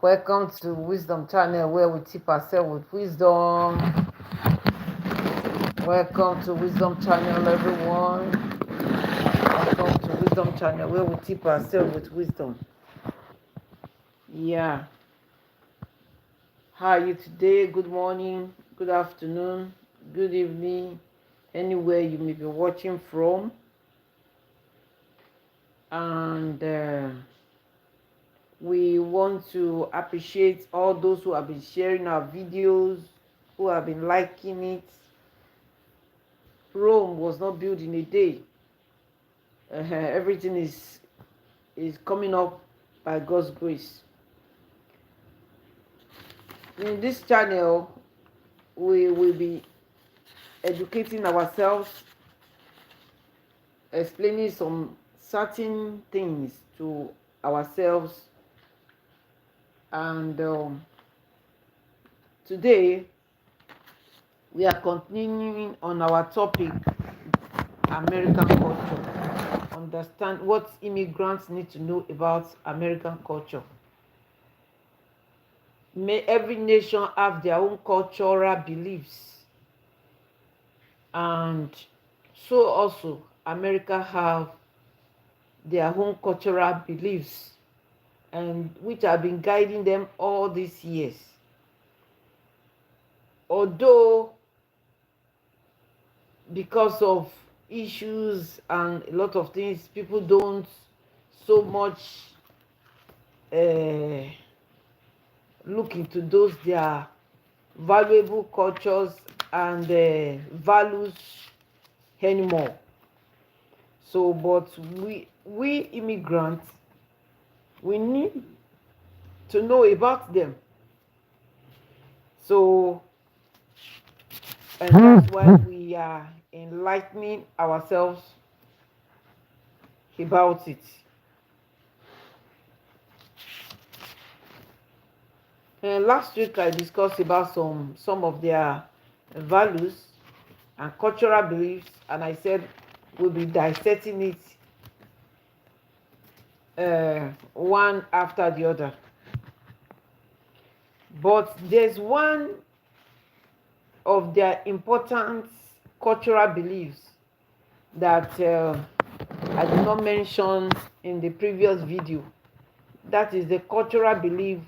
Welcome to Wisdom Channel where we tip ourselves with wisdom. Welcome to Wisdom Channel, everyone. Welcome to Wisdom Channel where we tip ourselves with wisdom. Yeah. How are you today? Good morning, good afternoon, good evening, anywhere you may be watching from. And we want to appreciate all those who have been sharing our videos, who have been liking it. Rome was not built in a day. Everything is coming up by God's grace. In this channel, we will be educating ourselves, explaining some certain things to ourselves, and today we are continuing on our topic, American culture. Understand what immigrants need to know about American culture. May every nation have their own cultural beliefs, and so also America have their own cultural beliefs, and which have been guiding them all these years. Although because of issues and a lot of things, people don't so much look into those their valuable cultures and values anymore. So, but we immigrants, we need to know about them. So, and that's why we are enlightening ourselves about it. And last week I discussed about some of their values and cultural beliefs, and I said we'll be dissecting it one after the other. But there's one of their important cultural beliefs that I did not mention in the previous video. That is the cultural belief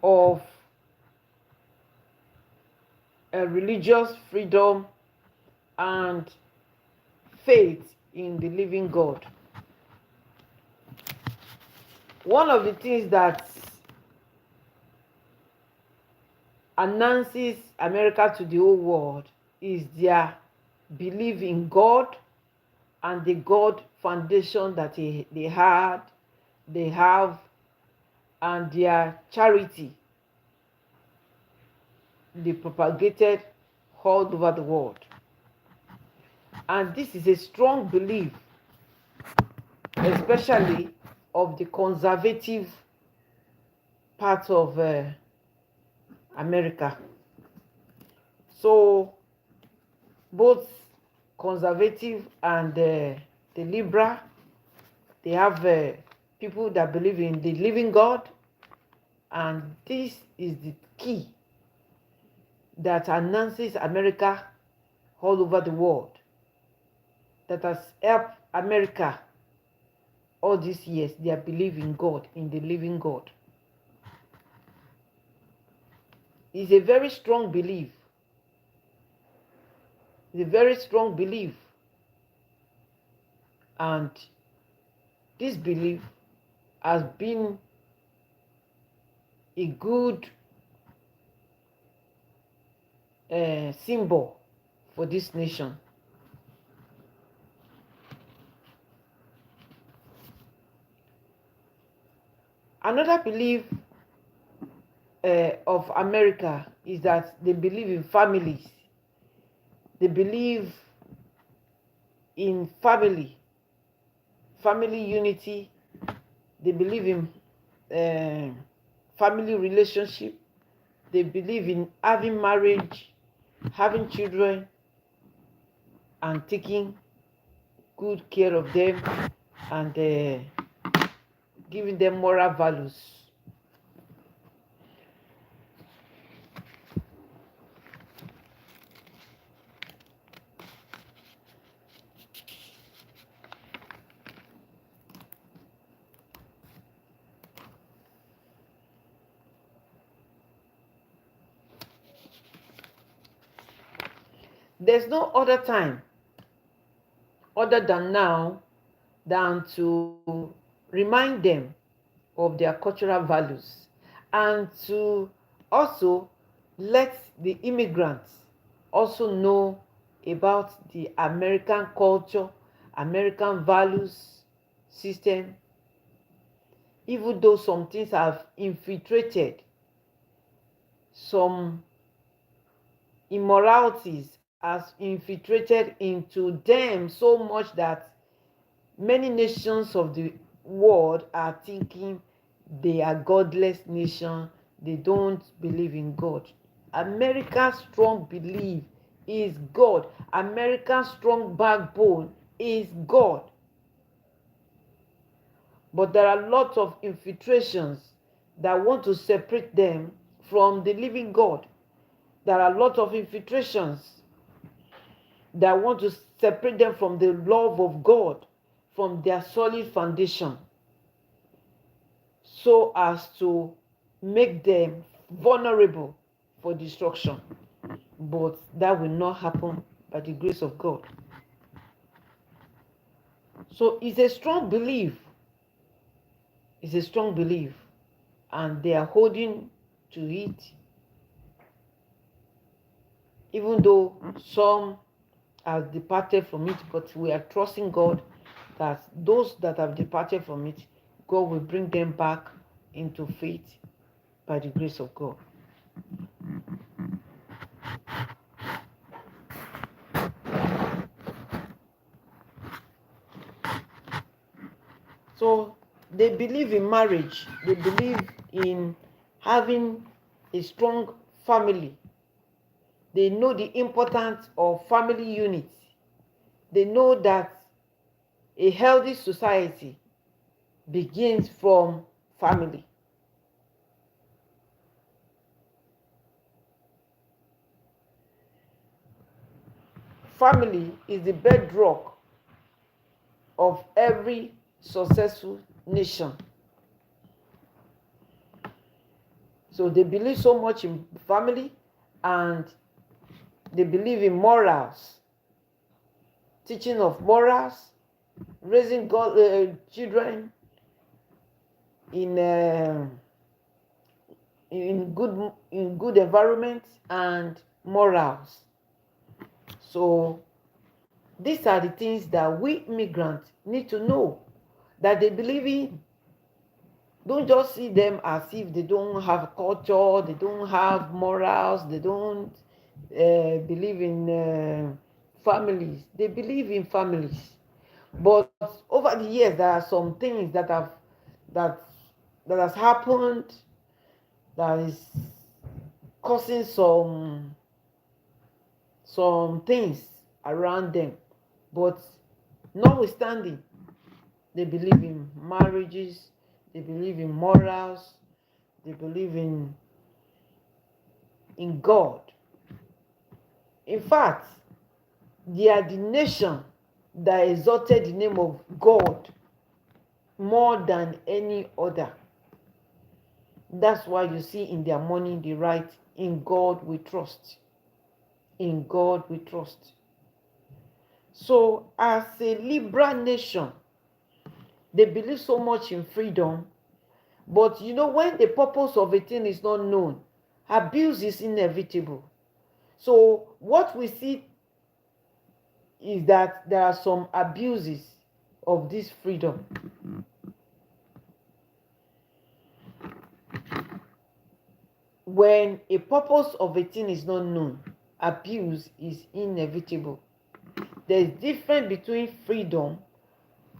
of religious freedom and faith in the living God. One of the things that announces America to the whole world is their belief in God and the God foundation that they have, and their charity they propagated all over the world. And this is a strong belief, especially of the conservative part of America. So both conservative and the liberal, they have people that believe in the living God, and this is the key that announces America all over the world, that has helped America all these years. They believe in God, in the living God. It's a very strong belief. It's a very strong belief. And this belief has been a good symbol for this nation. Another belief of America is that they believe in families. They believe in family unity. They believe in family relationship. They believe in having marriage, having children, and taking good care of them, and giving them moral values. There's no other time other than now than to remind them of their cultural values and to also let the immigrants also know about the American culture, American values system, even though some things have infiltrated, some immoralities has infiltrated into them so much that many nations of the world are thinking they are godless nation, they don't believe in God. America's strong belief is God. America's strong backbone is God. But there are lots of infiltrations that want to separate them from the living God. There are lots of infiltrations that want to separate them from the love of God, from their solid foundation, so as to make them vulnerable for destruction. But that will not happen by the grace of God. So it's a strong belief. It's a strong belief. And they are holding to it. Even though some have departed from it, but we are trusting God that those that have departed from it, God will bring them back into faith by the grace of God. So they believe in marriage. They believe in having a strong family. They know the importance of family units. They know that a healthy society begins from family. Family is the bedrock of every successful nation. So they believe so much in family, and they believe in morals, teaching of morals, raising children in good environment and morals. So these are the things that we immigrants need to know, that they believe in. Don't just see them as if they don't have culture, they don't have morals, they don't believe in families. They believe in families. But over the years, there are some things that that has happened that is causing some things around them. But notwithstanding, they believe in marriages, they believe in morals, they believe in God. In fact, they are the nation that exalted the name of God more than any other. That's why you see in their money they write, "In God we trust." In God we trust. So as a liberal nation, they believe so much in freedom. But you know, when the purpose of a thing is not known, abuse is inevitable. So what we see is that there are some abuses of this freedom. When a purpose of a thing is not known, abuse is inevitable. There is difference between freedom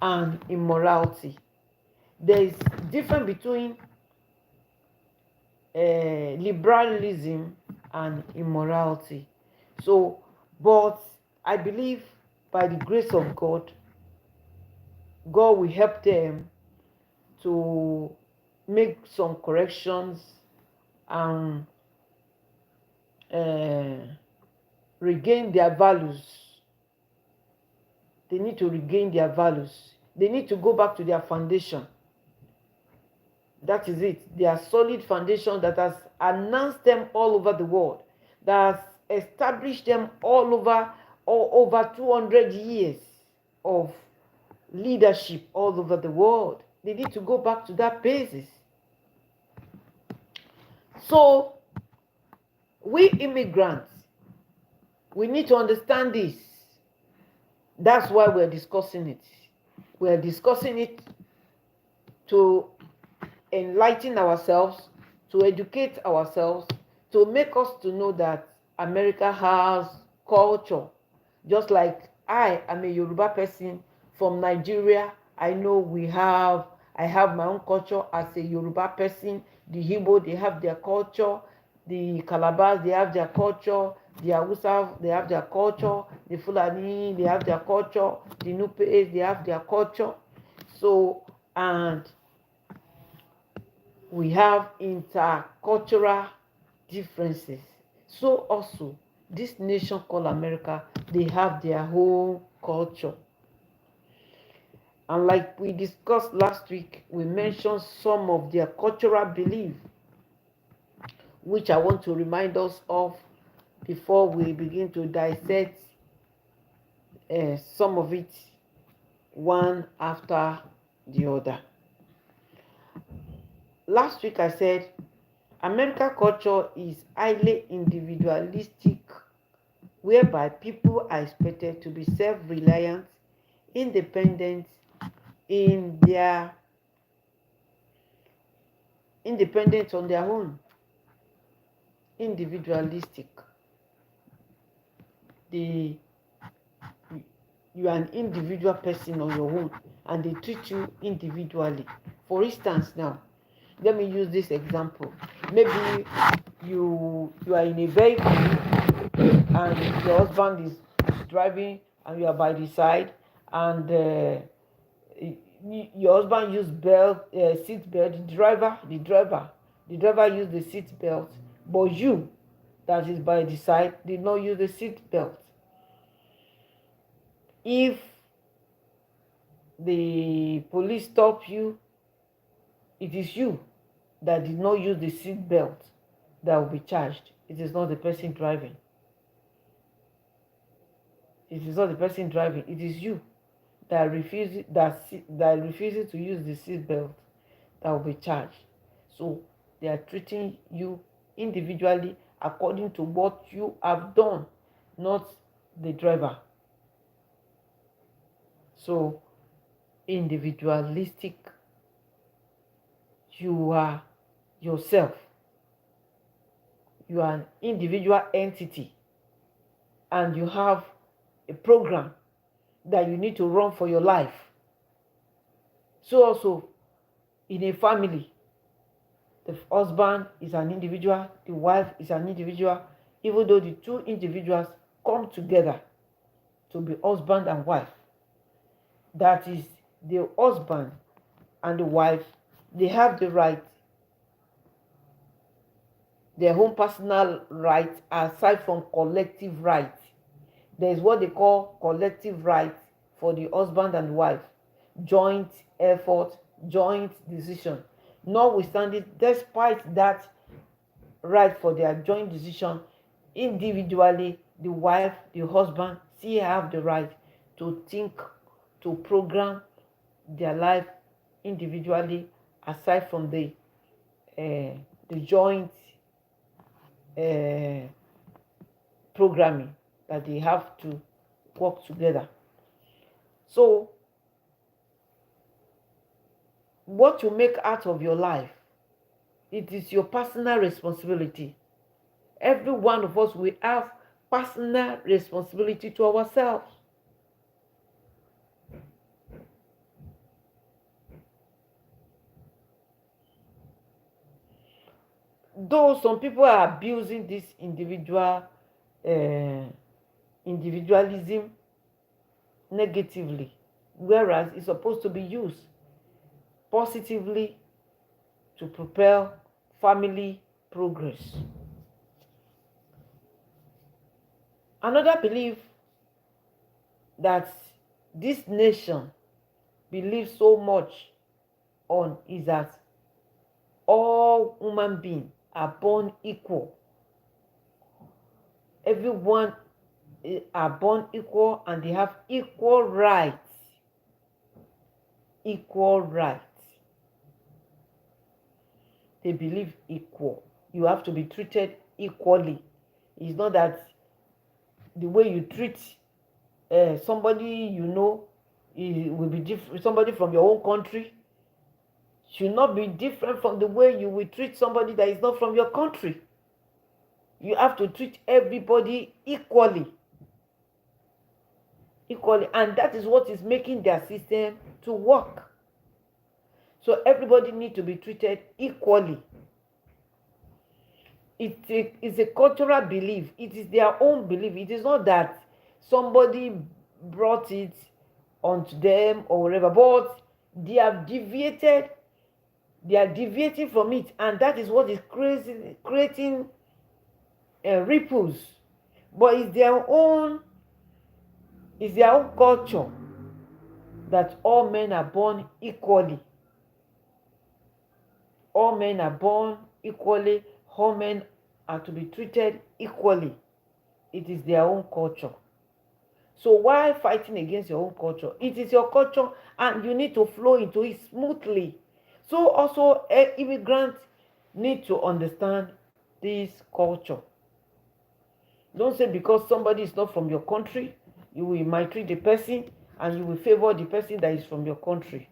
and immorality. There is difference between liberalism and immorality. So, but I believe by the grace of God, God will help them to make some corrections and regain their values. They need to regain their values. They need to go back to their foundation. That is it. Their solid foundation that has announced them all over the world, that has established them all over 200 years of leadership all over the world. They need to go back to that basis. So we immigrants, we need to understand this. That's why we're discussing it. We're discussing it to enlighten ourselves, to educate ourselves, to make us to know that America has culture. Just like I am a Yoruba person from Nigeria, I know I have my own culture as a Yoruba person. The Igbo, they have their culture. The Calabas, they have their culture. The Hausa, they have their culture. The Fulani, they have their culture. The Nupes, they have their culture. So, and we have intercultural differences. So also, this nation called America, they have their own culture. And like we discussed last week, we mentioned some of their cultural beliefs, which I want to remind us of before we begin to dissect some of it one after the other. Last week I said American culture is highly individualistic, whereby people are expected to be self-reliant, independent on their own, individualistic. You are an individual person on your own, and they treat you individually. For instance, now let me use this example. Maybe you are in a vehicle and your husband is driving and you are by the side, and your husband used seat belt. The driver used the seat belt, but you that is by the side did not use the seat belt. If the police stop you, it is you that did not use the seat belt that will be charged. It is not the person driving. It is not the person driving. It is you that refuses to use the seat belt that will be charged. So they are treating you individually according to what you have done, not the driver. So individualistic, you are yourself. You are an individual entity, and you have a program that you need to run for your life. So also in a family, the husband is an individual, the wife is an individual, even though the two individuals come together to be husband and wife. That is, the husband and the wife, they have the right, their own personal right, aside from collective right. There is what they call collective right for the husband and wife, joint effort, joint decision. Notwithstanding, despite that right for their joint decision, individually, the wife, the husband still have the right to think, to program their life individually, aside from the joint programming that they have to work together. So what you make out of your life, it is your personal responsibility. Every one of us, we have personal responsibility to ourselves. Though some people are abusing this individualism negatively, whereas it's supposed to be used positively to propel family progress. Another belief that this nation believes so much on is that all human beings are born equal. Everyone are born equal and they have equal rights. Equal rights. They believe equal. You have to be treated equally. It's not that the way you treat somebody you know it will be different. Somebody from your own country should not be different from the way you will treat somebody that is not from your country. You have to treat everybody equally. Equally, and that is what is making their system to work. So everybody needs to be treated equally. It is a cultural belief. It is their own belief. It is not that somebody brought it onto them or whatever, but they have deviated. They are deviating from it, and that is what is creating ripples. But it's their own culture that all men are born equally. All men are born equally. All men are to be treated equally. It is their own culture. So why fighting against your own culture? It is your culture and you need to flow into it smoothly. So also immigrants need to understand this culture. Don't say because somebody is not from your country, you will maltreat the person and you will favor the person that is from your country.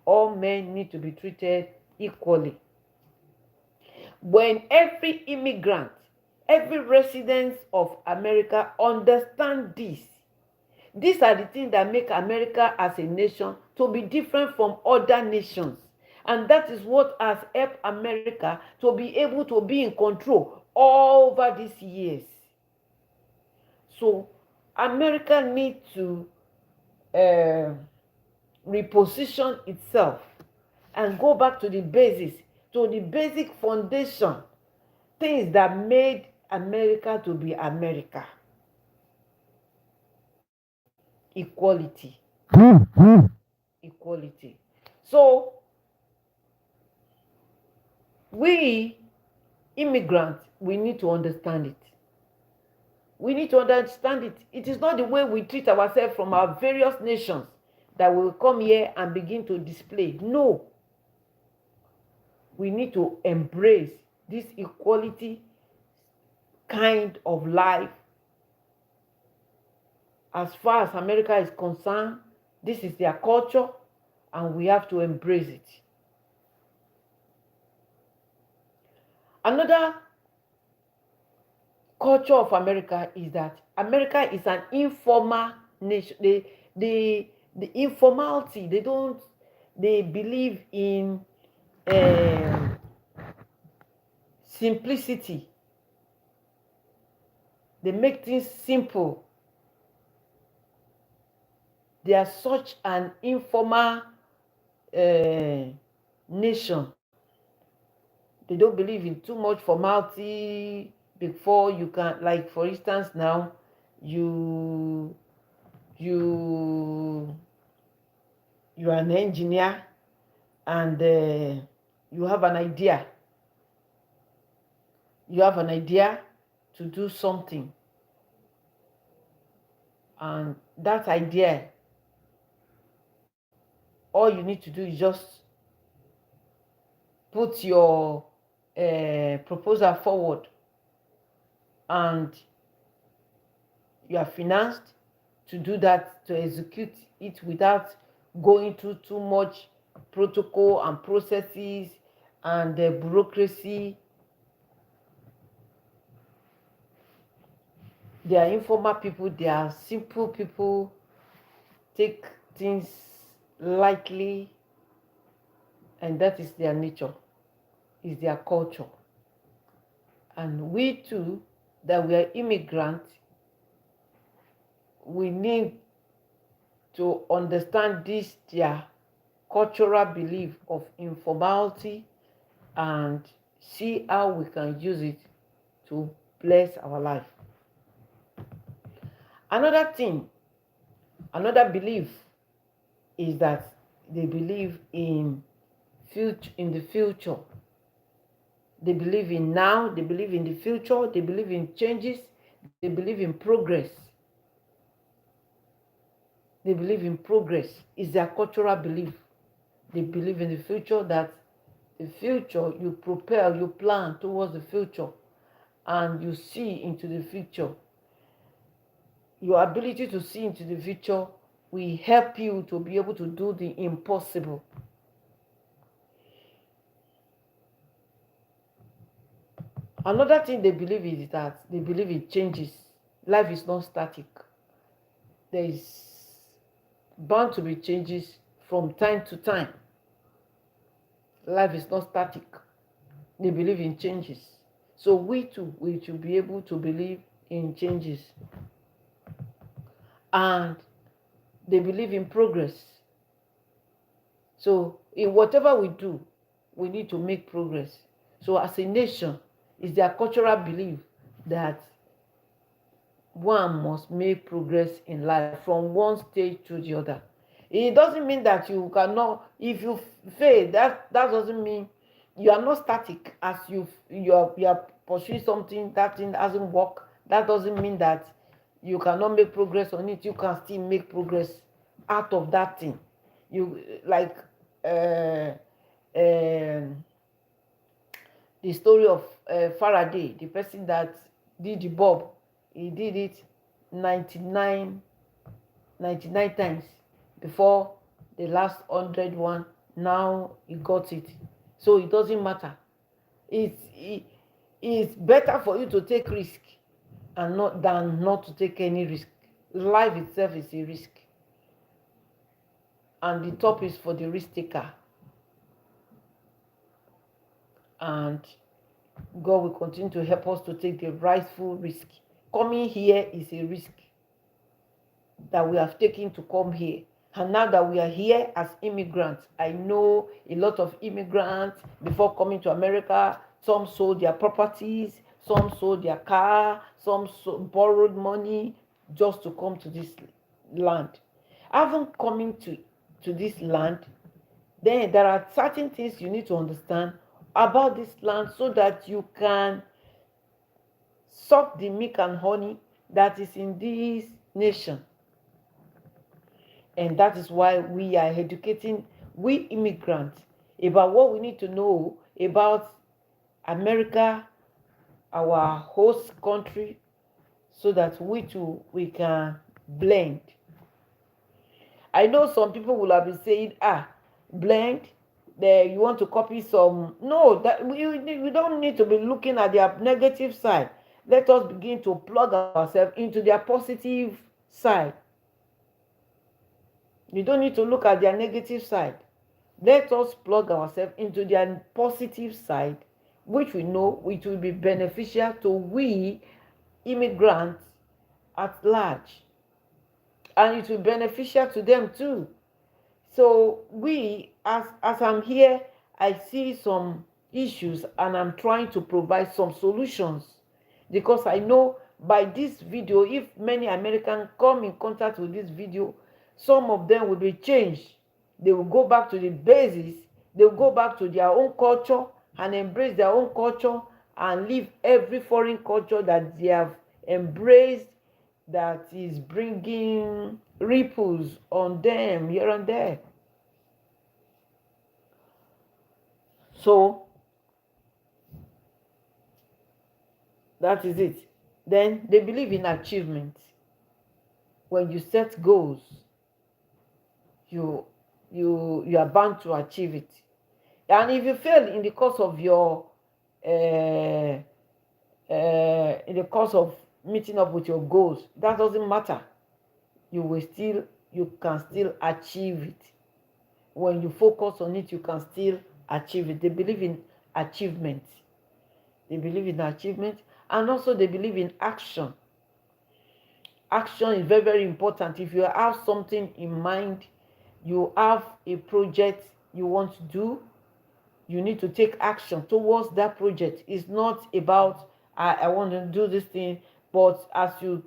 All men need to be treated equally. When every immigrant, every resident of America understand this, these are the things that make America as a nation to be different from other nations. And that is what has helped America to be able to be in control all over these years. So America needs to reposition itself and go back to the basis, to the basic foundation, things that made America to be America. Equality. Equality. So we immigrants, we need to understand it. We need to understand it. It is not the way we treat ourselves from our various nations that will come here and begin to display. No. We need to embrace this equality kind of life. As far as America is concerned, this is their culture and we have to embrace it. Another culture of America is that America is an informal nation. The informality, they believe in simplicity. They make things simple. They are such an informal nation. They don't believe in too much formality before you can, like for instance now, you are an engineer and you have an idea. You have an idea to do something. And that idea, all you need to do is just put your proposal forward and you are financed to do that, to execute it without going through too much protocol and processes and bureaucracy. They are informal people, they are simple people, take things lightly, and that is their nature, is their culture. And we too, that we are immigrants, we need to understand this, their cultural belief of informality, and see how we can use it to bless our life. Another thing, another belief is that they believe in the future. They believe in now, they believe in the future, they believe in changes, They believe in progress. They believe in progress. It's their cultural belief. They believe in the future, that the future, you propel, you plan towards the future, and you see into the future. Your ability to see into the future will help you to be able to do the impossible. Another thing they believe is that they believe in changes. Life is not static. There is bound to be changes from time to time. Life is not static. They believe in changes. So we too, we should be able to believe in changes. And they believe in progress. So in whatever we do, we need to make progress. So as a nation, it's their cultural belief that one must make progress in life from one stage to the other. It doesn't mean that you cannot, if you fail, that doesn't mean you are not static. As you are pursuing something, that thing doesn't work, that doesn't mean that you cannot make progress on it. You can still make progress out of that thing. You like the story of Faraday, the person that did the bulb. He did it 99 times before the last 100 one. Now he got it. So it doesn't matter. It's better for you to take risk and not to take any risk. Life itself is a risk, and the top is for the risk taker. And God will continue to help us to take the rightful risk. Coming here is a risk that we have taken to come here. And now that we are here as immigrants, I know a lot of immigrants, before coming to America, some sold their properties, some sold their car, some borrowed money just to come to this land. Having coming to this land, then there are certain things you need to understand about this land so that you can suck the milk and honey that is in this nation. And that is why we are educating we immigrants about what we need to know about America, our host country, so that we too, we can blend. I know some people will have been saying, blend, there you want to copy some. No, that we don't need to be looking at their negative side. Let us begin to plug ourselves into their positive side. You don't need to look at their negative side. Let us plug ourselves into their positive side, which we know which will be beneficial to we immigrants at large. And it will be beneficial to them too. So we, as I'm here, I see some issues and I'm trying to provide some solutions, because I know by this video, if many Americans come in contact with this video, some of them will be changed. They will go back to the basis. They will go back to their own culture and embrace their own culture and leave every foreign culture that they have embraced that is bringing ripples on them here and there. So that is it. Then they believe in achievement. When you set goals, you are bound to achieve it. And if you fail in the course of your in the course of meeting up with your goals, that doesn't matter. You can still achieve it. When you focus on it, you can still achieve it. They believe in achievement. They believe in achievement, and also they believe in action. Action is very, very important. If you have something in mind, you have a project you want to do, you need to take action towards that project. It's not about, I want to do this thing, but as you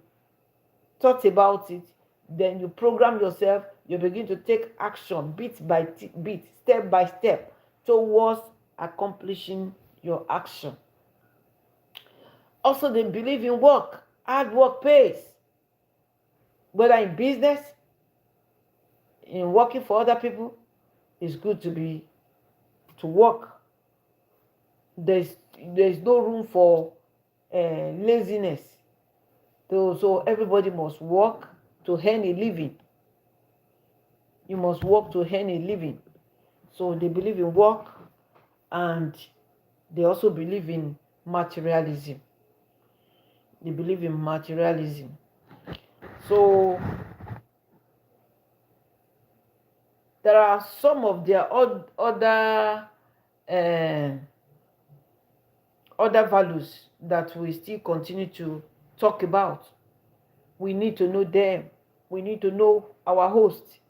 thought about it, then you program yourself, you begin to take action bit by bit, step by step, towards accomplishing your action. Also, they believe in work Hard work pays. Whether in business, in working for other people, it's good to work. There's no room for laziness. So everybody must work to earn a living. You must work to earn a living. So they believe in work, and they also believe in materialism. They believe in materialism. So there are some of their other values that we still continue to talk about. We need to know them. We need to know our host.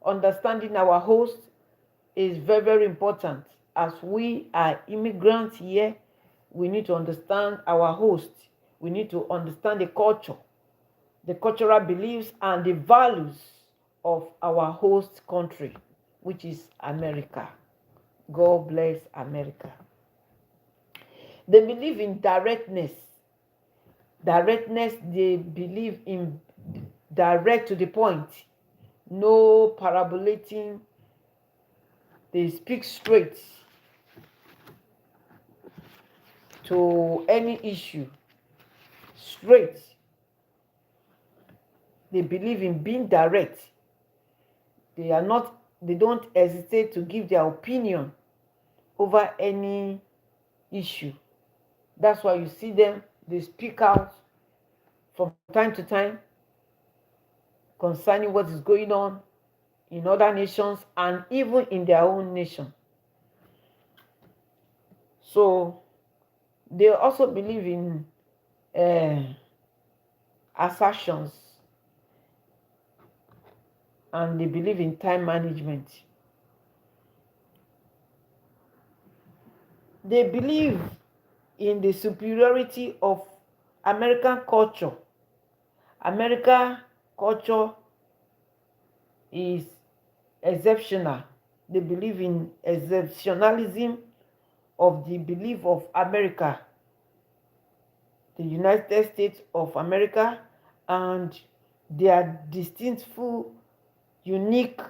Understanding our host is very, very important. As we are immigrants here, we need to understand our host. We need to understand the culture, the cultural beliefs, and the values of our host country, which is America. God bless America. They believe in directness. Directness, they believe in direct to the point. No parabolating. They speak straight to any issue. Straight. They believe in being direct. They don't hesitate to give their opinion over any issue. That's why you see them, they speak out from time to time concerning what is going on in other nations and even in their own nation. So they also believe in assertions, and they believe in time management. They believe in the superiority of American culture. American culture is exceptional. They believe in exceptionalism of the belief of America, the United States of America, and their distinctful, unique,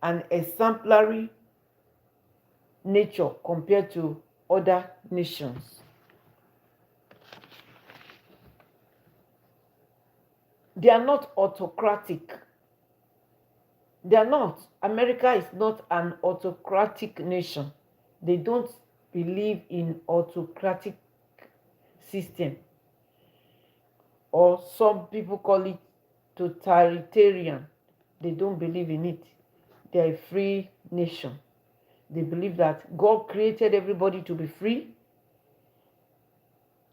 and exemplary nature compared to other nations. They are not autocratic. They are not. America is not an autocratic nation. They don't believe in autocratic system, or some people call it totalitarian. They don't believe in it. They are a free nation. They believe that God created everybody to be free,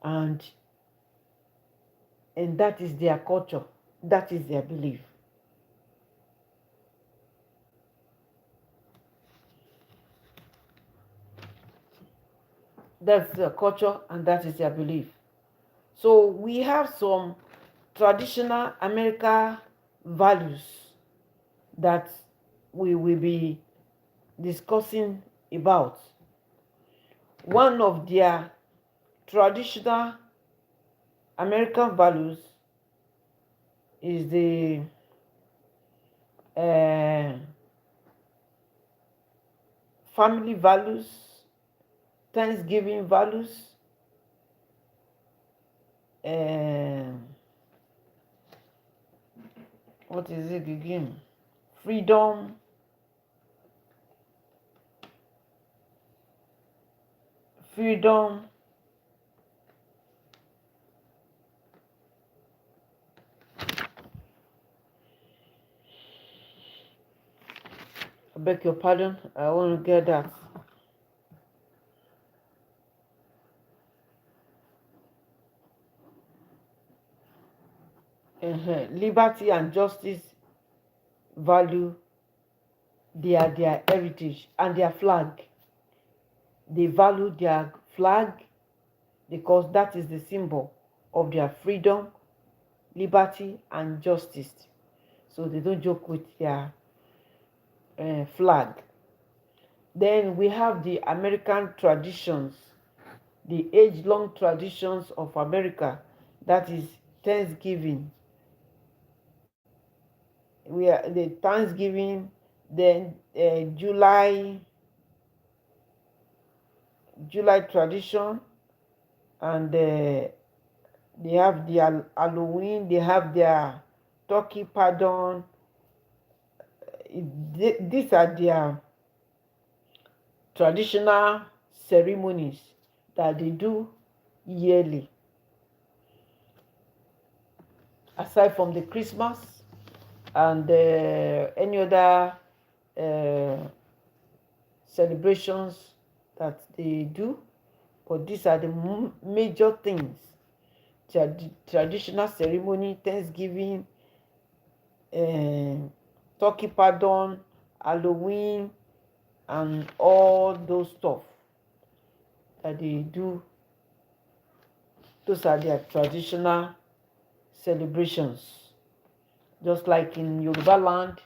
and that is their culture. That is their belief. That's their culture, and that is their belief. So we have some traditional American values that we will be discussing about. One of their traditional American values is the family values, Thanksgiving values, what is it again? Freedom, I beg your pardon, I want to get that. Liberty and justice value, their heritage and their flag. They value their flag because that is the symbol of their freedom, liberty, and justice. So they don't joke with their flag. Then we have the American traditions, the age-long traditions of America. That is Thanksgiving. We are the Thanksgiving, then July tradition, and they have their Halloween, they have their turkey pardon. These are their traditional ceremonies that they do yearly. Aside from the Christmas and any other uh, celebrations that they do, but these are the major things. Traditional ceremony, Thanksgiving, turkey pardon, Halloween, and all those stuff that they do. Those are their traditional celebrations. Just like in Yoruba land,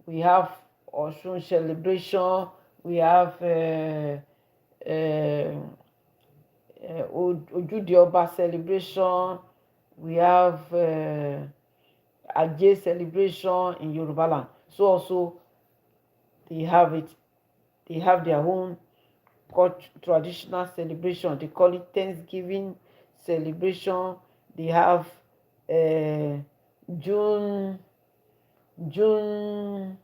we have Osun celebration, we have Ojude Oba celebration, we have Aje celebration in Yoruba land. So also they have it. They have their own traditional celebration. They call it Thanksgiving celebration. They have June June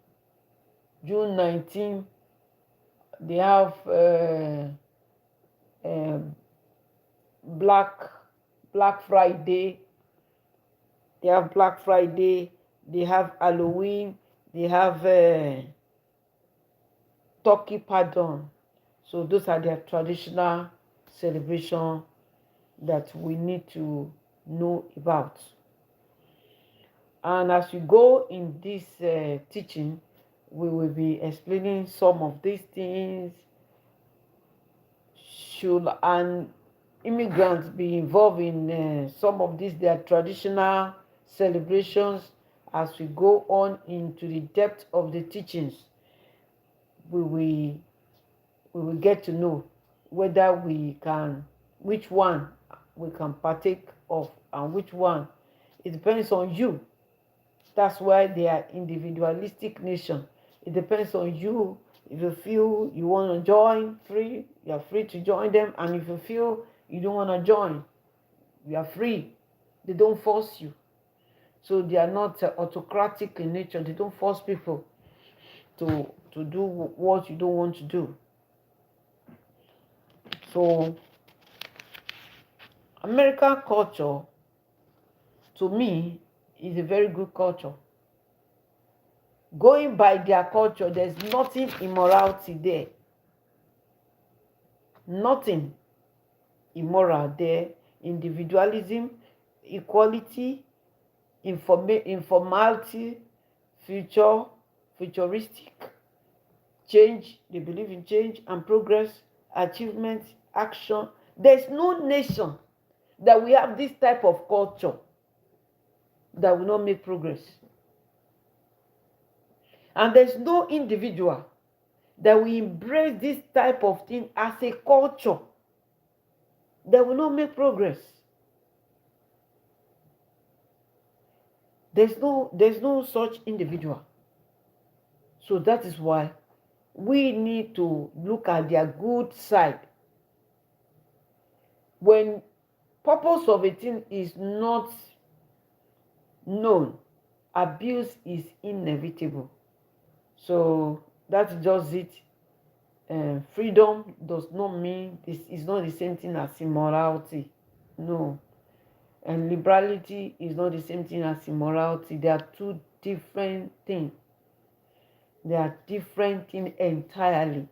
19. They have Black Friday. They have Black Friday. They have Halloween. They have turkey pardon. So those are their traditional celebration that we need to know about. And as we go in this teaching, we will be explaining some of these things. Should an immigrant be involved in some of these their traditional celebrations? As we go on into the depth of the teachings, we will get to know whether which one we can partake of and which one. It depends on you. That's why they are individualistic nation. It depends on you. If you feel you want to join free, you are free to join them. And if you feel you don't want to join, you are free. They don't force you. So they are not autocratic in nature. They don't force people to do what you don't want to do. So American culture, to me, is a very good culture. Going by their culture, there's nothing immorality there. Nothing immoral there. Individualism, equality, informality, futuristic, change. They believe in change and progress, achievement, action. There's no nation that we have this type of culture that will not make progress. And there's no individual that will embrace this type of thing as a culture that will not make progress. There's no such individual. So that is why we need to look at their good side. When purpose of a thing is not known, abuse is inevitable. So that's just it. Freedom does not mean this is not the same thing as immorality. No. And liberality is not the same thing as immorality. They are two different things. They are different things entirely.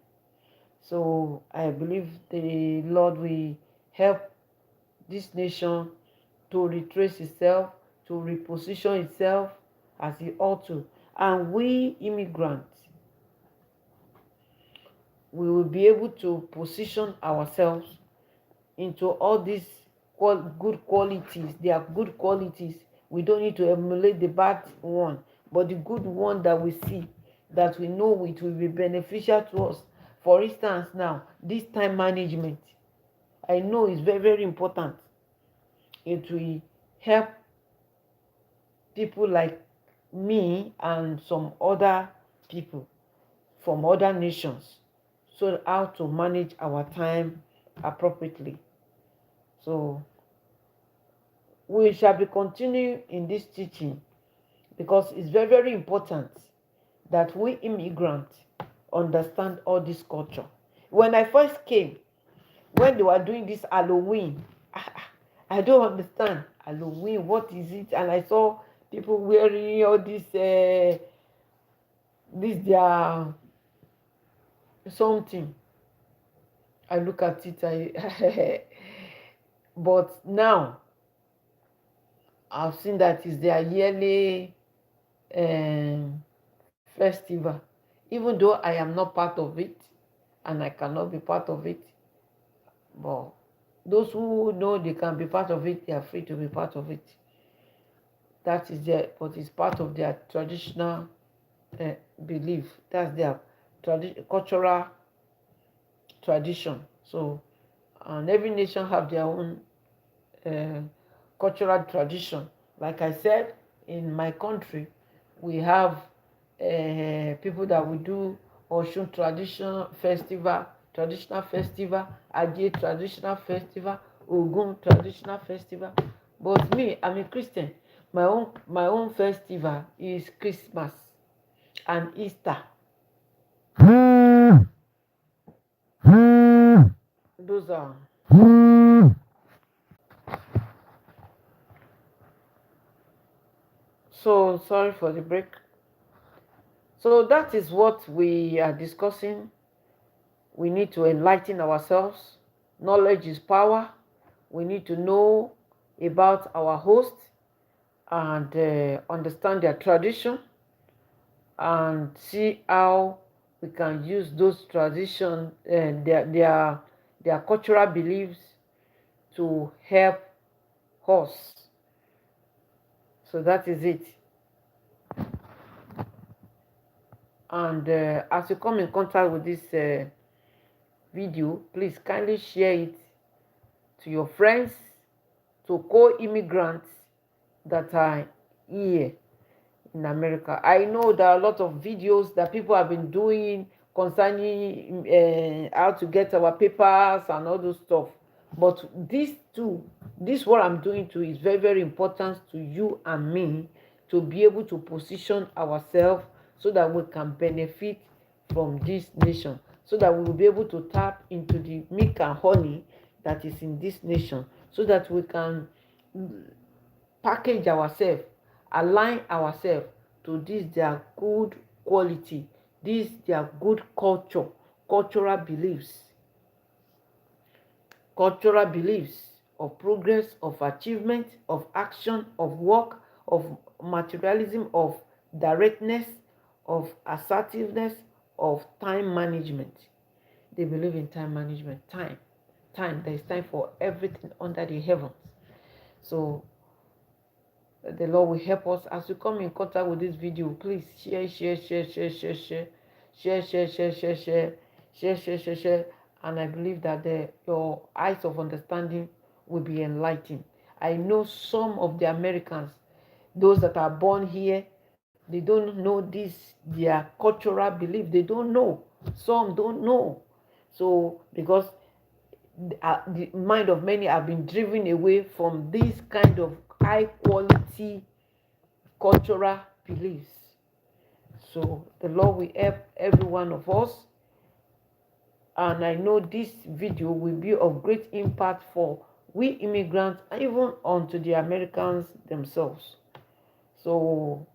So I believe the Lord will help this nation to retrace itself, to reposition itself as it ought to. And we immigrants, we will be able to position ourselves into all these good qualities. They are good qualities. We don't need to emulate the bad one, but the good one that we see, that we know it will be beneficial to us. For instance, now, this time management, I know is very, very important. It will help people like me and some other people from other nations, so how to manage our time appropriately. So we shall be continuing in this teaching because it's very, very important that we immigrants understand all this culture. When I first came, when they were doing this Halloween, I don't understand Halloween. What is it? And I saw people wearing all this their something. I look at it, but now I've seen that is their yearly um, festival. Even though I am not part of it, and I cannot be part of it, but those who know they can be part of it, they are free to be part of it. That is their, but it's part of their traditional belief. That's their cultural tradition. So, and every nation have their own uh, cultural tradition. Like I said, in my country, we have people that will do Oshun traditional festival, Aje traditional festival, Ogun traditional festival. But me, I'm a Christian. My own festival is Christmas and Easter. Those are. So sorry for the break. So that is what we are discussing. We need to enlighten ourselves. Knowledge is power. We need to know about our host and understand their tradition and see how we can use those traditions and their cultural beliefs to help us. So that is it. And as you come in contact with this video, please kindly share it to your friends, to co-immigrants that are here in America. I know there are a lot of videos that people have been doing concerning how to get our papers and all those stuff. But this what I'm doing too is very, very important to you and me to be able to position ourselves so that we can benefit from this nation, so that we will be able to tap into the milk and honey that is in this nation, so that we can package ourselves, align ourselves to this their good quality, this their good cultural beliefs of progress, of achievement, of action, of work, of materialism, of directness, of assertiveness, of time management. They believe in time management. There is time for everything under the heavens. So the Lord will help us as we come in contact with this video. Please share. And I believe that your eyes of understanding will be enlightened. I know some of the Americans, those that are born here, they don't know this, their cultural belief. They don't know. Some don't know. So because the mind of many have been driven away from this kind of high quality cultural beliefs. So the Lord will help every one of us, and I know this video will be of great impact for we immigrants and even onto the Americans themselves. So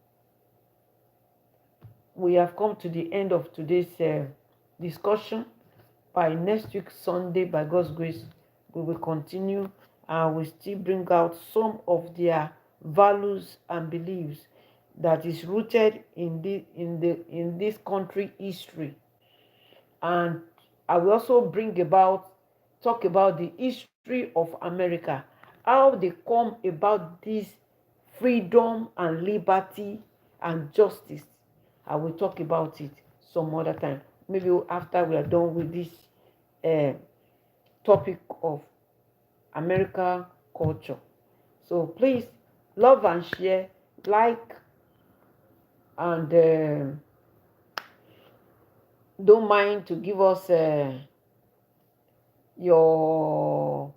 we have come to the end of today's discussion. By next week Sunday, by God's grace, we will continue and we still bring out some of their values and beliefs that is rooted in this country history. And I will also talk about the history of America, how they come about this freedom and liberty and justice. I will talk about it some other time, maybe after we are done with this topic of American culture. So please love and share. like, and don't mind to give us your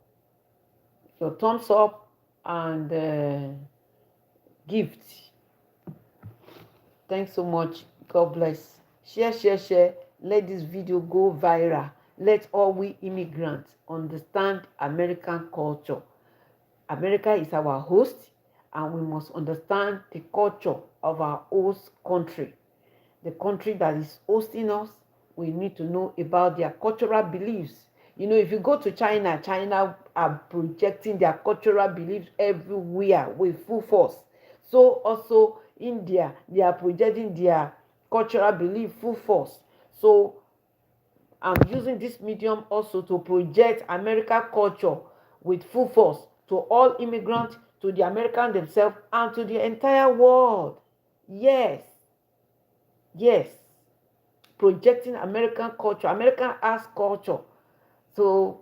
thumbs up and gift. Thanks so much. God bless. Share, share, share. Let this video go viral. Let all we immigrants understand American culture. America is our host, and we must understand the culture of our host country. The country that is hosting us, we need to know about their cultural beliefs. You know, if you go to China, China are projecting their cultural beliefs everywhere with full force. So also India, they are projecting their cultural belief full force. So I'm using this medium also to project American culture with full force to all immigrants, to the Americans themselves, and to the entire world. Yes, yes, projecting American culture, American arts culture. So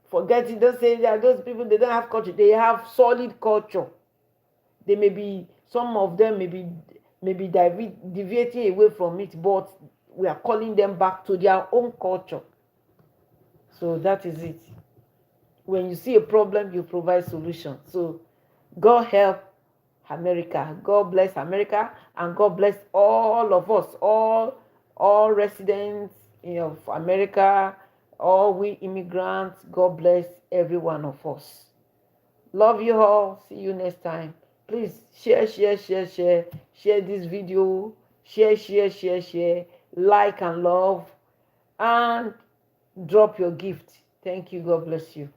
forget it, don't say that those people, they don't have culture. They have solid culture. They may be, some of them may be deviating away from it, but we are calling them back to their own culture. So that is it. When you see a problem, you provide solution. So God help America. God bless America, and God bless all of us, all residents of America, all we immigrants. God bless every one of us. Love you all. See you next time. Please share, share, share, share. Share this video. Share, share, share, share. Like and love. And drop your gift. Thank you. God bless you.